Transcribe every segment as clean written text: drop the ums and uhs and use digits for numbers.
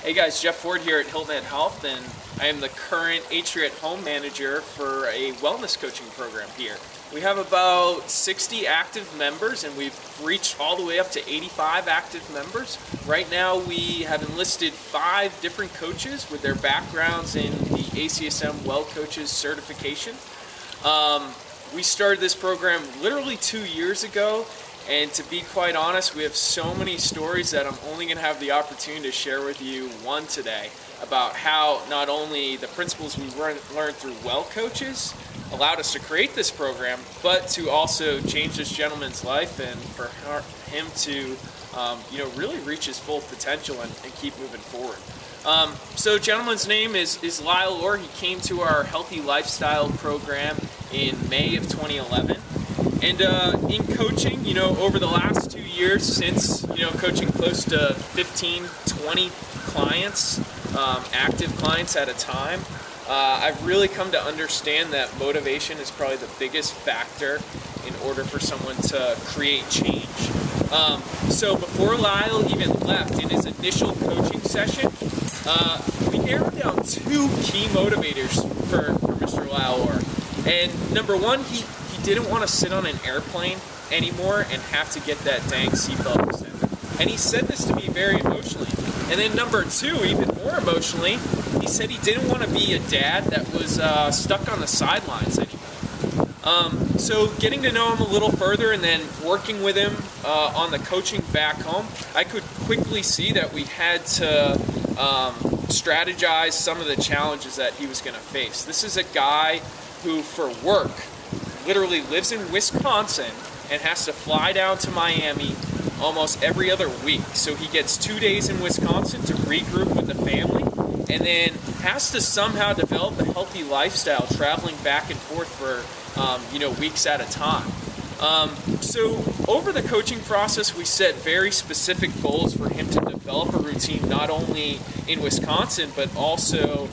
Hey guys, Jeff Ford here at Hilton Health, and I am the current Atria Home Manager for a wellness coaching program here. We have about 60 active members, and we've reached all the way up to 85 active members. Right now we have enlisted 5 different coaches with their backgrounds in the ACSM Well Coaches certification. We started this program literally 2 years ago. And to be quite honest, we have so many stories that I'm only going to have the opportunity to share with you one today about how not only the principles we learned through Well Coaches allowed us to create this program, but to also change this gentleman's life and for him to really reach his full potential and keep moving forward. So gentleman's name is LyleOrr. He came to our Healthy Lifestyle program in May of 2011. And in coaching, over the last 2 years, since, coaching close to 15, 20 clients, active clients at a time, I've really come to understand that motivation is probably the biggest factor in order for someone to create change. So before Lyle even left in his initial coaching session, we narrowed down 2 key motivators for Mr. LyleOrr. And number one, he didn't want to sit on an airplane anymore and have to get that dang seatbelt extended. And he said this to me very emotionally. And then number 2, even more emotionally, he said he didn't want to be a dad that was stuck on the sidelines anymore. So getting to know him a little further and then working with him on the coaching back home, I could quickly see that we had to strategize some of the challenges that he was going to face. This is a guy who, for work, literally lives in Wisconsin and has to fly down to Miami almost every other week. So he gets 2 days in Wisconsin to regroup with the family and then has to somehow develop a healthy lifestyle traveling back and forth for weeks at a time. So over the coaching process, we set very specific goals for him to develop a routine not only in Wisconsin but also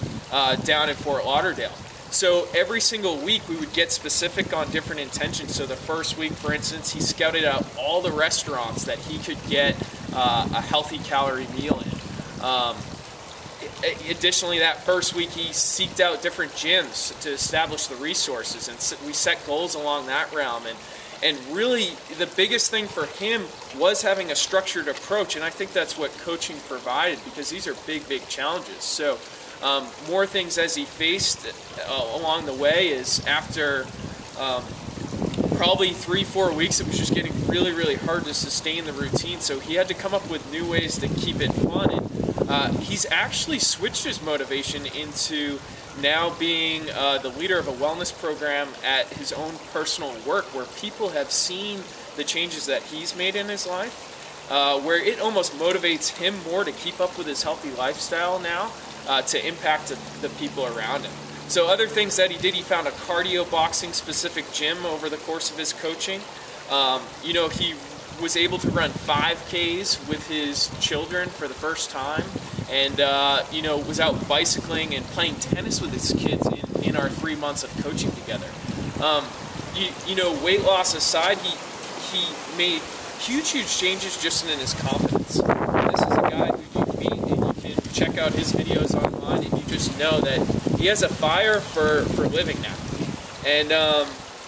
down in Fort Lauderdale. So every single week we would get specific on different intentions. So the first week, for instance, he scouted out all the restaurants that he could get a healthy calorie meal in. Additionally, that first week he seeked out different gyms to establish the resources, and we set goals along that realm. And really the biggest thing for him was having a structured approach, and I think that's what coaching provided, because these are big, big challenges. So more things as he faced along the way is after probably 3-4 weeks, it was just getting really, really hard to sustain the routine. So he had to come up with new ways to keep it fun. And he's actually switched his motivation into now being the leader of a wellness program at his own personal work, where people have seen the changes that he's made in his life, where it almost motivates him more to keep up with his healthy lifestyle now. To impact the people around him. So other things that he did, he found a cardio boxing specific gym over the course of his coaching. He was able to run 5Ks with his children for the first time, and was out bicycling and playing tennis with his kids in our 3 months of coaching together. Weight loss aside, he made huge changes just in his confidence. This is a guy who you meet and you can check out his videos online, and you just know that he has a fire for living now. And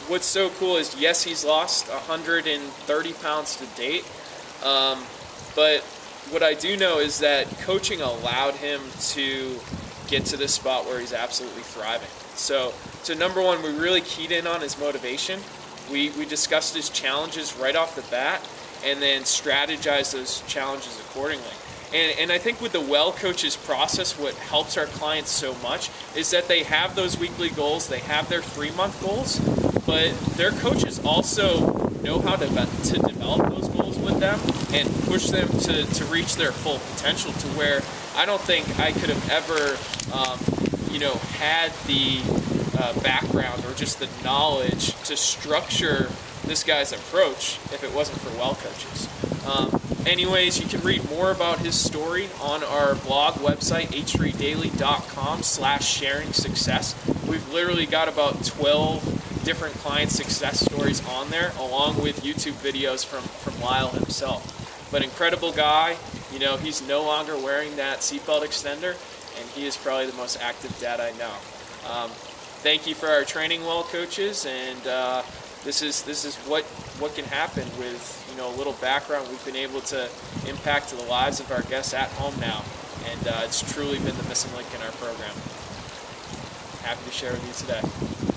what's so cool is, yes, he's lost 130 pounds to date, but what I do know is that coaching allowed him to get to this spot where he's absolutely thriving. So number one, we really keyed in on his motivation. We discussed his challenges right off the bat, and then strategize those challenges accordingly. And I think with the Well Coaches process, what helps our clients so much is that they have those weekly goals, they have their 3-month goals, but their coaches also know how to develop those goals with them and push them to reach their full potential, to where I don't think I could have ever had the background or just the knowledge to structure this guy's approach if it wasn't for Well Coaches. Anyways, you can read more about his story on our blog website, h3daily.com/sharing success. We've literally got about 12 different client success stories on there, along with YouTube videos from Lyle himself. But incredible guy, You know, he's no longer wearing that seatbelt extender, and he is probably the most active dad I know. Thank you for our training well coaches, and this is what can happen with, you know, a little background. We've been able to impact the lives of our guests at home now, and it's truly been the missing link in our program. Happy to share with you today.